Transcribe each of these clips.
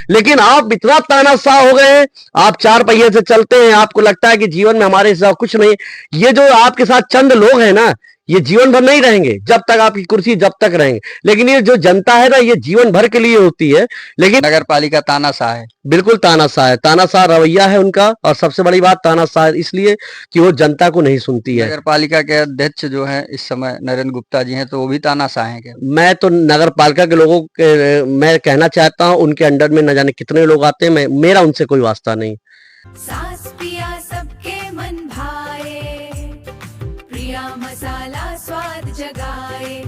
लेकिन आप इतना तानाशाह हो गए हैं, आप चार पहिए से चलते हैं, आपको लगता है कि जीवन में हमारे सिवा कुछ नहीं। ये जो आपके साथ चंद लोग हैं ना, ये जीवन भर नहीं रहेंगे, जब तक आपकी कुर्सी जब तक रहेंगे। लेकिन ये जो जनता है ना, ये जीवन भर के लिए होती है। लेकिन नगर पालिका तानाशाह है। बिल्कुल तानाशाह है, तानाशाह रवैया है उनका। और सबसे बड़ी बात, तानाशाह इसलिए कि वो जनता को नहीं सुनती है। नगर पालिका के अध्यक्ष जो हैं इस समय नरेंद्र गुप्ता जी हैं, तो वो भी तानाशाह हैं क्या? मैं तो नगर पालिका के लोगों के मैं कहना चाहता हूं, उनके अंडर में न जाने कितने लोग आते हैं, मेरा उनसे कोई वास्ता नहीं। सास पिया सबके मन भाए, प्रिया मसाला स्वाद जगाए।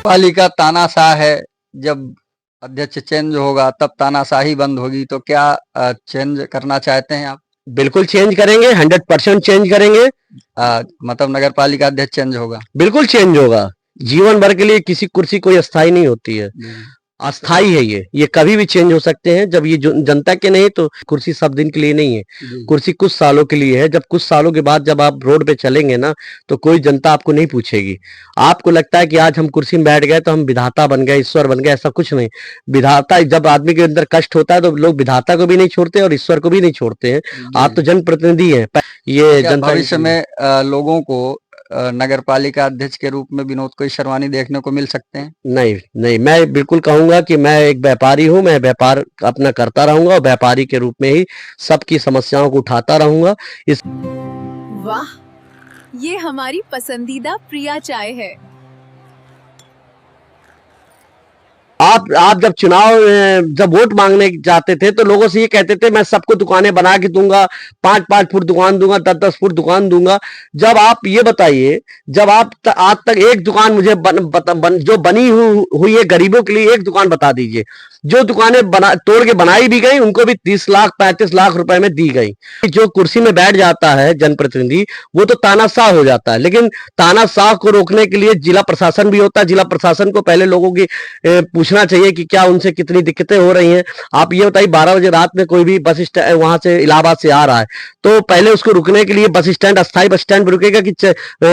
पालिका तानाशाह है, जब अध्यक्ष चेंज होगा तब तानाशाही बंद होगी, तो क्या चेंज करना चाहते हैं आप? बिल्कुल चेंज करेंगे, 100% चेंज करेंगे। मतलब नगर पालिका अध्यक्ष चेंज होगा? बिल्कुल चेंज होगा। जीवन भर के लिए किसी कुर्सी कोई अस्थाई नहीं होती है, अस्थाई है। ये कभी भी चेंज हो सकते हैं। जब ये जनता के नहीं, तो कुर्सी सब दिन के लिए नहीं है, कुर्सी कुछ सालों के लिए है। जब कुछ सालों के बाद जब आप रोड पे चलेंगे ना, तो कोई जनता आपको नहीं पूछेगी। आपको लगता है कि आज हम कुर्सी में बैठ गए तो हम विधाता बन गए, ईश्वर बन गए, ऐसा कुछ नहीं। विधाता, जब आदमी के अंदर कष्ट होता है तो लोग विधाता को भी नहीं छोड़ते और ईश्वर को भी नहीं छोड़ते हैं। आप तो जनप्रतिनिधि हैं। ये जनता भविष्य में लोगों को नगर पालिका अध्यक्ष के रूप में विनोद कोई शर्वानी देखने को मिल सकते हैं? नहीं नहीं, मैं बिल्कुल कहूंगा कि मैं एक व्यापारी हूं, मैं व्यापार अपना करता रहूंगा और व्यापारी के रूप में ही सबकी समस्याओं को उठाता रहूंगा। इस वाह, ये हमारी पसंदीदा प्रिया चाय है। आप जब चुनाव जब वोट मांगने जाते थे तो लोगों से ये कहते थे, मैं सबको दुकानें बना के दूंगा, 5-5 फुट दुकान दूंगा, 10-10 फुट दुकान दूंगा। जब आप ये बताइए, जब आप आज तक एक दुकान मुझे जो बनी हुई है गरीबों के लिए, एक दुकान बता दीजिए। जो दुकानें तोड़ के बनाई भी गई, उनको भी 30 लाख 35 लाख रुपए में दी गई। जो कुर्सी में बैठ जाता है जनप्रतिनिधि, वो तो तानाशाह हो जाता है। लेकिन तानाशाह को रोकने के लिए जिला प्रशासन भी होता है। जिला प्रशासन को पहले लोगों की पूछना चाहिए कि क्या उनसे कितनी दिक्कतें हो रही हैं। आप ये बताइए, 12 बजे रात में कोई भी बस स्टैंड वहां से इलाहाबाद से आ रहा है, तो पहले उसको रुकने के लिए बस स्टैंड, अस्थायी बस स्टैंड पर रुकेगा कि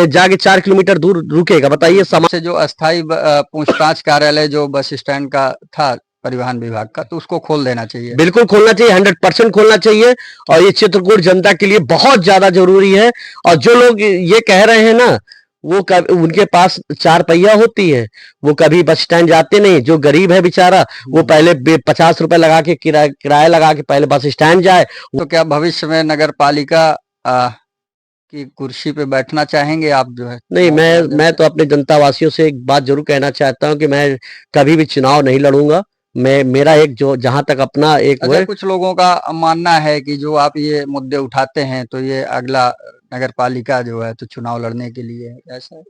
जाके 4 किलोमीटर दूर रुकेगा? बताइए। समाज से जो अस्थायी पूछताछ कार्यालय जो बस स्टैंड का था परिवहन विभाग का, तो उसको खोल देना चाहिए। बिल्कुल खोलना चाहिए, 100% खोलना चाहिए। और ये चित्रकूट जनता के लिए बहुत ज्यादा जरूरी है। और जो लोग ये कह रहे हैं ना, वो उनके पास 4 पहिया होती है, वो कभी बस स्टैंड जाते नहीं। जो गरीब है बेचारा, वो पहले 50 रुपए लगा के किराया लगा के पहले बस स्टैंड जाए। तो क्या भविष्य में नगर पालिका की कुर्सी पे बैठना चाहेंगे आप जो है? नहीं, मैं तो अपने जनता वासियों से एक बात जरूर कहना चाहता हूं कि मैं कभी भी चुनाव नहीं लड़ूंगा। मेरा एक जो जहां तक अपना एक अच्छा, कुछ लोगों का मानना है कि जो आप ये मुद्दे उठाते हैं, तो ये अगला नगर पालिका जो है तो चुनाव लड़ने के लिए है, ऐसा?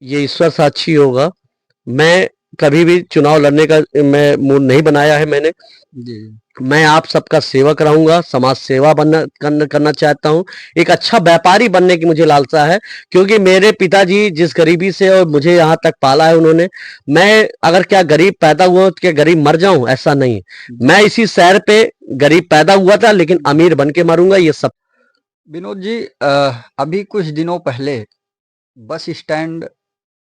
ये ईश्वर साक्षी होगा, मैं कभी भी चुनाव लड़ने का मैं मूड नहीं बनाया है मैंने। जी। मैं आप सबका सेवक रहूंगा, समाज सेवा करना चाहता हूं। एक अच्छा व्यापारी बनने की मुझे लालसा है, क्योंकि मेरे पिताजी जिस गरीबी से और मुझे यहाँ तक पाला है उन्होंने, मैं अगर क्या गरीब पैदा हुआ तो क्या गरीब मर जाऊं? ऐसा नहीं। मैं इसी शहर पे गरीब पैदा हुआ था, लेकिन अमीर बन के मरूंगा, ये सब। विनोद जी, अभी कुछ दिनों पहले बस स्टैंड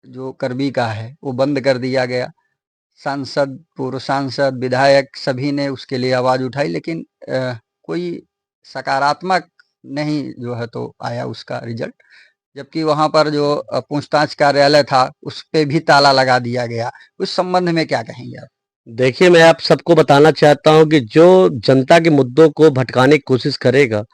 जो करबी का है वो बंद कर दिया गया। सांसद, पूर्व सांसद, विधायक सभी ने उसके लिए आवाज उठाई, लेकिन कोई सकारात्मक नहीं जो है तो आया उसका रिजल्ट। जबकि वहां पर जो पूछताछ कार्यालय था उस पे भी ताला लगा दिया गया। उस संबंध में क्या कहेंगे आप? देखिए, मैं आप सबको बताना चाहता हूं कि जो जनता के मुद्दों को भटकाने की कोशिश करेगा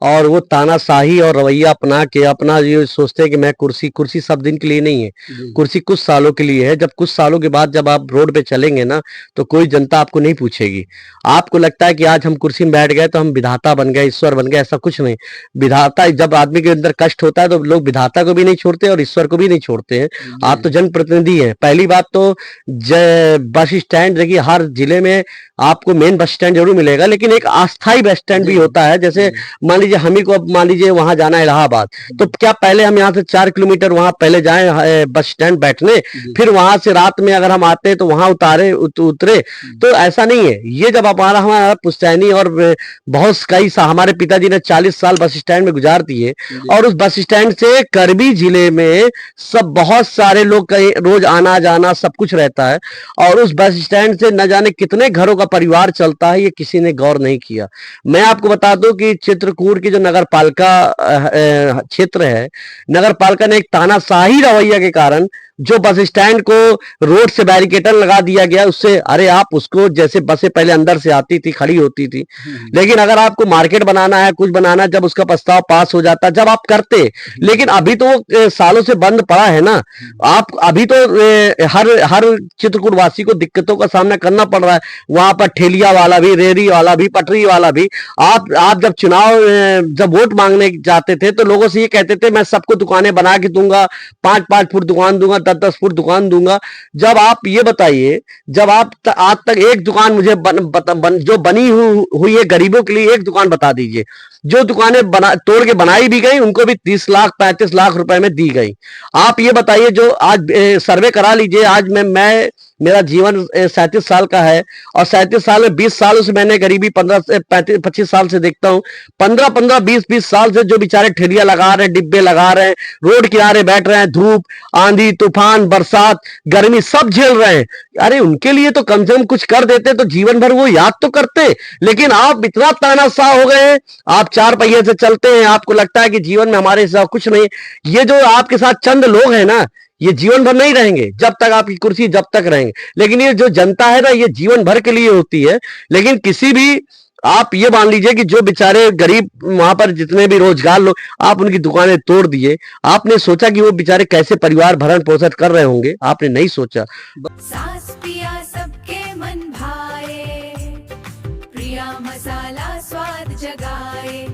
और वो तानाशाही और रवैया अपना के अपना ये सोचते हैं कि मैं कुर्सी सब दिन के लिए नहीं है, कुर्सी कुछ सालों के लिए है। जब कुछ सालों के बाद जब आप रोड पे चलेंगे ना, तो कोई जनता आपको नहीं पूछेगी। आपको लगता है कि आज हम कुर्सी में बैठ गए तो हम विधाता बन गए, ईश्वर बन गए, ऐसा कुछ नहीं। विधाता, जब आदमी के अंदर कष्ट होता है तो लोग विधाता को भी नहीं छोड़ते और ईश्वर को भी नहीं छोड़ते हैं। आप तो जनप्रतिनिधि हैं। पहली बात तो बस स्टैंड, देखिए हर जिले में आपको मेन बस स्टैंड जरूर मिलेगा, लेकिन एक अस्थायी बस स्टैंड भी होता है। जैसे मान लीजिए लीजिए हम ही को अब मान लीजिए वहां जाना है इलाहाबाद, तो क्या पहले हम यहाँ से 4 किलोमीटर वहां पहले जाएं बस स्टैंड बैठने, फिर वहां से रात में अगर हम आते हैं तो वहां उतरे? तो ऐसा नहीं है। ये जब हमारा हमारा पुश्तैनी और बहुत कई हमारे पिताजी ने 40 साल बस स्टैंड में गुजार दिए, और उस बस स्टैंड से करबी जिले में सब बहुत सारे लोग कहीं रोज आना जाना सब कुछ रहता है, और उस बस स्टैंड से न जाने कितने घरों का परिवार चलता है, ये किसी ने गौर नहीं किया। मैं आपको बता दूं कि चित्रकूट की जो नगर पालिका क्षेत्र है, नगर पालिका ने एक तानाशाही रवैया के कारण जो बस स्टैंड को रोड से बैरिकेटर लगा दिया गया, उससे अरे आप उसको जैसे बसें पहले अंदर से आती थी खड़ी होती थी, लेकिन अगर आपको मार्केट बनाना है कुछ बनाना, जब उसका प्रस्ताव पास हो जाता जब आप करते, लेकिन अभी तो सालों से बंद पड़ा है ना। आप अभी तो हर चित्रकूट वासी को दिक्कतों का सामना करना पड़ रहा है, वहां पर ठेलिया वाला भी, रेहड़ी वाला भी, पटरी वाला भी। आप जब चुनाव जब वोट मांगने जाते थे तो लोगों से ये कहते थे मैं सबको दुकानें बना के दूंगा, 5-5 फुट दुकान दूंगा, 10-10 फुट दुकान दूंगा। जब आप ये बताइए, जब आप आज तक एक दुकान मुझे जो बनी हुई है गरीबों के लिए, एक दुकान बता दीजिए। जो दुकानें तोड़ के बनाई भी गई उनको भी 30 लाख 35 लाख रुपए में दी गई। आप ये बताइए, जो आज सर्वे करा लीजिए, आज मैं मेरा जीवन 37 साल का है, और 37 साल में 20 सालों से मैंने गरीबी 15 से 25 साल से देखता हूं। 15-15 20-20 साल से जो बेचारे ठेलियां लगा रहे हैं, डिब्बे लगा रहे हैं, रोड किनारे बैठ रहे हैं, धूप आंधी तूफान बरसात गर्मी सब झेल रहे हैं, अरे उनके लिए तो कम से कम कुछ कर देते तो जीवन भर वो याद तो करते। लेकिन आप इतना तानाशाह हो गए हैं, आप 4 पहिए से चलते हैं, आपको लगता है कि जीवन में हमारे साथ कुछ नहीं। ये जो आपके साथ चंद लोग हैं ना, ये जीवन भर नहीं रहेंगे, जब तक आपकी कुर्सी जब तक रहेंगे। लेकिन ये जो जनता है ना, ये जीवन भर के लिए होती है। लेकिन किसी भी, आप ये मान लीजिए कि जो बेचारे गरीब वहां पर जितने भी रोजगार लोग, आप उनकी दुकानें तोड़ दिए। आपने सोचा कि वो बेचारे कैसे परिवार भरण पोषण कर रहे होंगे? आपने नहीं सोचा। सास पिया सबके मन भाए, प्रिया मसाला स्वाद जगाए।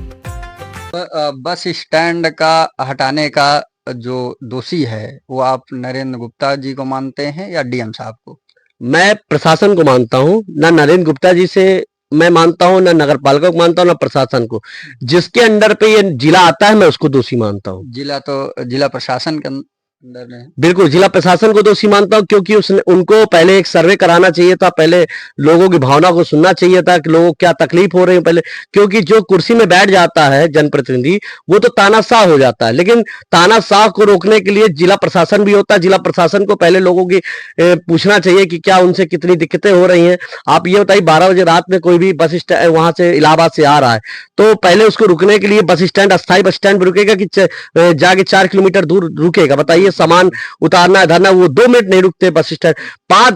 बस स्टैंड का हटाने का जो दोषी है वो आप नरेंद्र गुप्ता जी को मानते हैं या डीएम साहब को? मैं प्रशासन को मानता हूं, ना नरेंद्र गुप्ता जी से मैं मानता हूं, ना नगर पालिका को मानता हूं, ना प्रशासन को। जिसके अंडर पे ये जिला आता है मैं उसको दोषी मानता हूं। जिला प्रशासन के अंदर में बिल्कुल जिला प्रशासन को दोषी मानता हूं, क्योंकि उसने उनको पहले एक सर्वे कराना चाहिए था, पहले लोगों की भावना को सुनना चाहिए था कि लोगों को क्या तकलीफ हो रही है पहले। क्योंकि जो कुर्सी में बैठ जाता है जनप्रतिनिधि, वो तो तानाशाह हो जाता है, लेकिन तानाशाह को रोकने के लिए जिला प्रशासन भी होता है। जिला प्रशासन को पहले लोगों की पूछना चाहिए कि क्या उनसे कितनी दिक्कतें हो रही हैं। आप ये बताइए, 12 बजे रात में कोई भी बस स्टैंड वहां से इलाहाबाद से आ रहा है, तो पहले उसको रुकने के लिए बस स्टैंड, अस्थायी बस स्टैंड पर रुकेगा कि जाके 4 किलोमीटर दूर रुकेगा? बताइए, सामान उतारना धरना, वो 2 मिनट नहीं रुकते बस स्टैंड।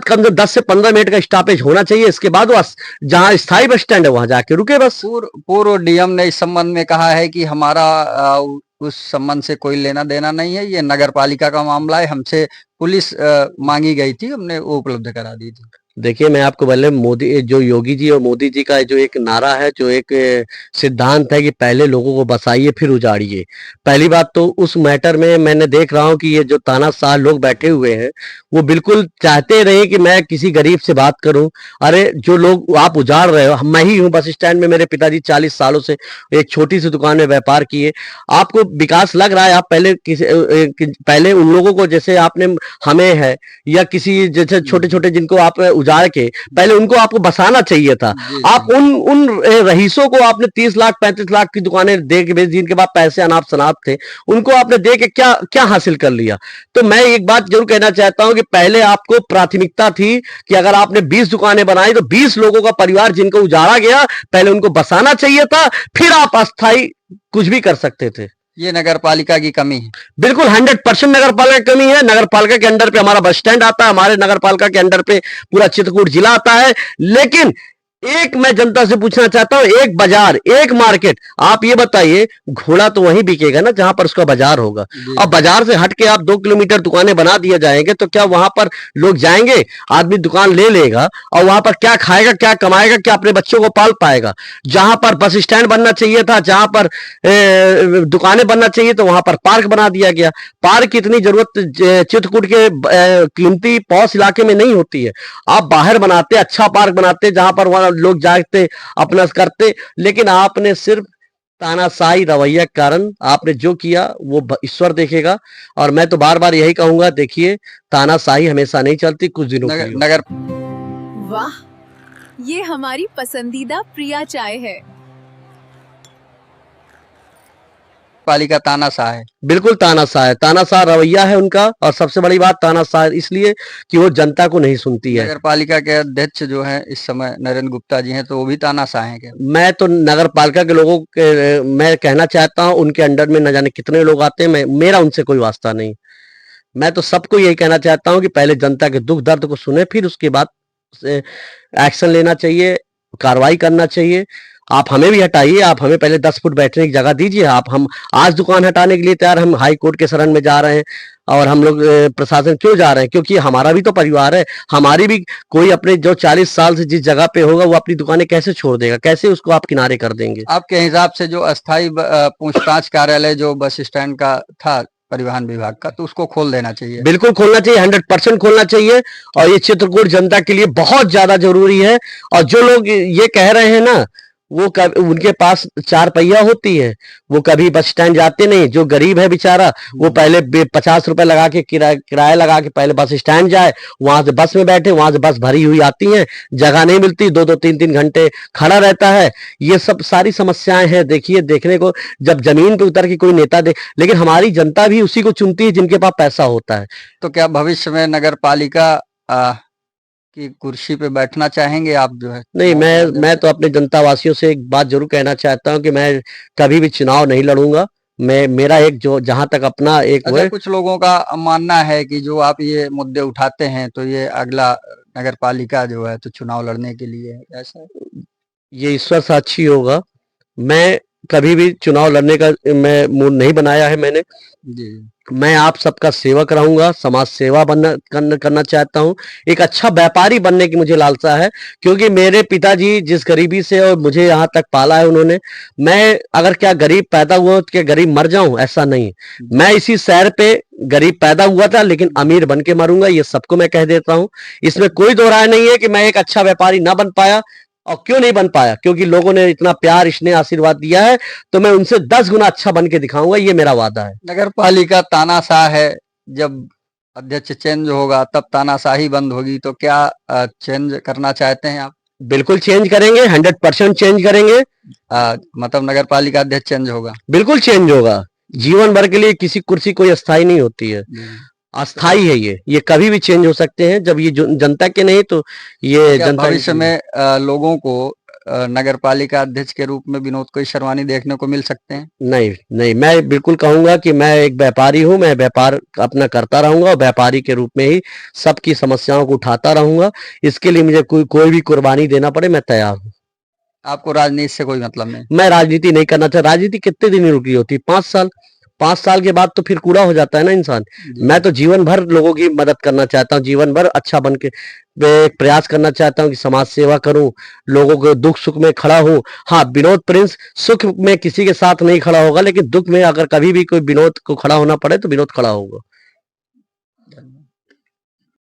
कम से 10 से 15 मिनट का स्टॉपेज होना चाहिए, इसके बाद वो जहां स्थायी बस स्टैंड है वहां जाके रुके बस। पूर्व डीएम ने इस संबंध में कहा है कि हमारा उस संबंध से कोई लेना देना नहीं है, ये नगर पालिका का मामला है, हमसे पुलिस मांगी गई थी, हमने वो उपलब्ध करा दी थी। देखिए, मैं आपको पहले मोदी, जो योगी जी और मोदी जी का जो एक नारा है, जो एक सिद्धांत है कि पहले लोगों को बसाइए फिर उजाड़िए। पहली बात तो उस मैटर में मैंने देख रहा हूं कि ये जो तानाशाह लोग बैठे हुए हैं, वो बिल्कुल चाहते रहे कि मैं किसी गरीब से बात करूं। अरे जो लोग आप उजाड़ रहे हो, मैं ही हूं बस स्टैंड में, मेरे पिताजी 40 सालों से एक छोटी सी दुकान में व्यापार किए। आपको विकास लग रहा है, आप पहले उन लोगों को, जैसे आपने हमें है या किसी जैसे छोटे छोटे जिनको आप उजाड़ के, पहले उनको आपको बसाना चाहिए था। आप उन रईसों को आपने 30 लाख 35 लाख की दुकानें दे के, जिनके पास पैसे अनाप शनाप थे, उनको आपने दे के क्या क्या हासिल कर लिया? तो मैं एक बात जरूर कहना चाहता हूं कि पहले आपको प्राथमिकता थी कि अगर आपने 20 दुकानें बनाई तो 20 लोगों का परिवार जिनको उजाड़ा गया, पहले उनको बसाना चाहिए था, फिर आप अस्थायी कुछ भी कर सकते थे। ये नगर पालिका की कमी है, बिल्कुल 100% नगर पालिका की कमी है। नगर पालिका के अंडर पे हमारा बस स्टैंड आता है, हमारे नगर पालिका के अंडर पे पूरा चित्रकूट जिला आता है। लेकिन एक मैं जनता से पूछना चाहता हूं, एक बाजार, एक मार्केट, आप ये बताइए, घोड़ा तो वहीं बिकेगा ना जहां पर उसका बाजार होगा। अब बाजार से हट के आप 2 किलोमीटर दुकानें बना दिया जाएंगे तो क्या वहां पर लोग जाएंगे? आदमी दुकान ले लेगा और वहां पर क्या खाएगा, क्या कमाएगा, क्या अपने बच्चों को पाल पाएगा? जहां पर बस स्टैंड बनना चाहिए था, जहां पर दुकानें बनना चाहिए, तो वहां पर पार्क बना दिया गया। पार्क की इतनी जरूरत चित्रकूट के कीमती पॉश इलाके में नहीं होती है। आप बाहर बनाते, अच्छा पार्क बनाते, जहां पर वहां लोग जाते अपना करते, लेकिन आपने सिर्फ तानाशाही रवैया के कारण आपने जो किया वो ईश्वर देखेगा। और मैं तो बार बार यही कहूंगा, देखिए तानाशाही हमेशा नहीं चलती, कुछ दिनों के लिए। नगर वाह, ये हमारी पसंदीदा प्रिया चाय है। पालिका तानाशाह है। बिल्कुल तानाशाह है, तानाशाह रवैया है उनका। और सबसे बड़ी बात तानाशाह इसलिए कि वो जनता को नहीं सुनती है। नगर पालिका के अध्यक्ष जो है इस समय नरेंद्र गुप्ता जी हैं, तो वो भी तानाशाह हैं क्या? मैं तो नगर पालिका के लोगों के मैं कहना चाहता हूं, उनके अंडर में न जाने कितने लोग आते हैं, मेरा उनसे कोई वास्ता नहीं। मैं तो सबको यही कहना चाहता हूं कि पहले जनता के दुख दर्द को सुने, फिर उसके बाद एक्शन लेना चाहिए, कार्रवाई करना चाहिए। आप हमें भी हटाइए, आप हमें पहले 10 फुट बैठने की जगह दीजिए। हम आज दुकान हटाने के लिए तैयार, हम हाई कोर्ट के शरण में जा रहे हैं। और हम लोग प्रशासन क्यों जा रहे हैं? क्योंकि हमारा भी तो परिवार है, हमारी भी कोई अपने जो 40 साल से जिस जगह पे होगा वो अपनी दुकानें कैसे छोड़ देगा? कैसे उसको आप किनारे कर देंगे? आपके हिसाब से जो अस्थायी पूछताछ कार्यालय जो बस स्टैंड का था परिवहन विभाग का, तो उसको खोल देना चाहिए। बिल्कुल खोलना चाहिए, 100% खोलना चाहिए। और ये चित्रकूट जनता के लिए बहुत ज्यादा जरूरी है। और जो लोग ये कह रहे हैं ना, वो उनके पास 4 पहिया होती है, वो कभी बस स्टैंड जाते नहीं। जो गरीब है बेचारा, वो पहले 50 रुपए लगा के किराया लगा के पहले बस स्टैंड जाए, वहां से बस में बैठे, वहां से बस भरी हुई आती है, जगह नहीं मिलती, 2-2 3-3 घंटे खड़ा रहता है। ये सब सारी समस्याएं हैं। देखिए, देखने को जब जमीन पे उतर के कोई नेता लेकिन हमारी जनता भी उसी को चुनती है जिनके पास पैसा होता है। तो क्या भविष्य में नगर पालिका की कुर्सी पे बैठना चाहेंगे आप जो है? नहीं, मैं तो अपने जनता वासियों से एक बात जरूर कहना चाहता हूं कि मैं कभी भी चुनाव नहीं लड़ूंगा। मेरा एक जो जहां तक अपना एक वो अच्छा, है, कुछ लोगों का मानना है कि जो आप ये मुद्दे उठाते हैं तो ये अगला नगर पालिका जो है तो चुनाव लड़ने के लिए है, ऐसा है? ये ईश्वर साक्षी होगा, मैं कभी भी चुनाव लड़ने का मैं मूड नहीं बनाया है मैंने। जी। मैं आप सबका सेवक रहूंगा, समाज सेवा करना चाहता हूं। एक अच्छा व्यापारी बनने की मुझे लालसा है, क्योंकि मेरे पिताजी जिस गरीबी से और मुझे यहाँ तक पाला है उन्होंने, मैं अगर क्या गरीब पैदा हुआ तो क्या गरीब मर जाऊं? ऐसा नहीं। मैं इसी शहर पे गरीब पैदा हुआ था, लेकिन अमीर बन के मरूंगा, ये सबको मैं कह देता हूं। इसमें कोई दो राय नहीं है कि मैं एक अच्छा व्यापारी ना बन पाया। और क्यों नहीं बन पाया? क्योंकि लोगों ने इतना प्यार, स्नेह, आशीर्वाद दिया है, तो मैं उनसे 10 गुना अच्छा बन के दिखाऊंगा, ये मेरा वादा है। नगर पालिका तानाशाह है, जब अध्यक्ष चेंज होगा तब तानाशाही बंद होगी, तो क्या चेंज करना चाहते हैं आप? बिल्कुल चेंज करेंगे, 100% चेंज करेंगे। मतलब नगर पालिका अध्यक्ष चेंज होगा? बिल्कुल चेंज होगा। जीवन भर के लिए किसी कुर्सी कोई अस्थाई नहीं होती है, अस्थाई है। ये कभी भी चेंज हो सकते हैं। जब ये जनता के नहीं तो ये क्या जनता भविष्य में लोगों को नगर पालिका अध्यक्ष के रूप में विनोद कोई शर्मानी देखने को मिल सकते हैं? नहीं नहीं, मैं बिल्कुल कहूंगा कि मैं एक व्यापारी हूं, मैं व्यापार अपना करता रहूंगा और व्यापारी के रूप में ही सबकी समस्याओं को उठाता रहूंगा। इसके लिए मुझे कोई भी कुर्बानी देना पड़े, मैं तैयार हूँ। आपको राजनीति से कोई मतलब नहीं? मैं राजनीति नहीं करना चाहता। राजनीति कितने दिन रुकी होती है? 5 साल। 5 साल के बाद तो फिर कूड़ा हो जाता है ना इंसान। मैं तो जीवन भर लोगों की मदद करना चाहता हूँ, जीवन भर अच्छा बन के प्रयास करना चाहता हूँ कि समाज सेवा करूं, लोगों को दुख सुख में खड़ा हूं। हाँ, विनोद प्रिंस सुख में किसी के साथ नहीं खड़ा होगा, लेकिन दुख में अगर कभी भी कोई विनोद को खड़ा होना पड़े तो विनोद खड़ा होगा।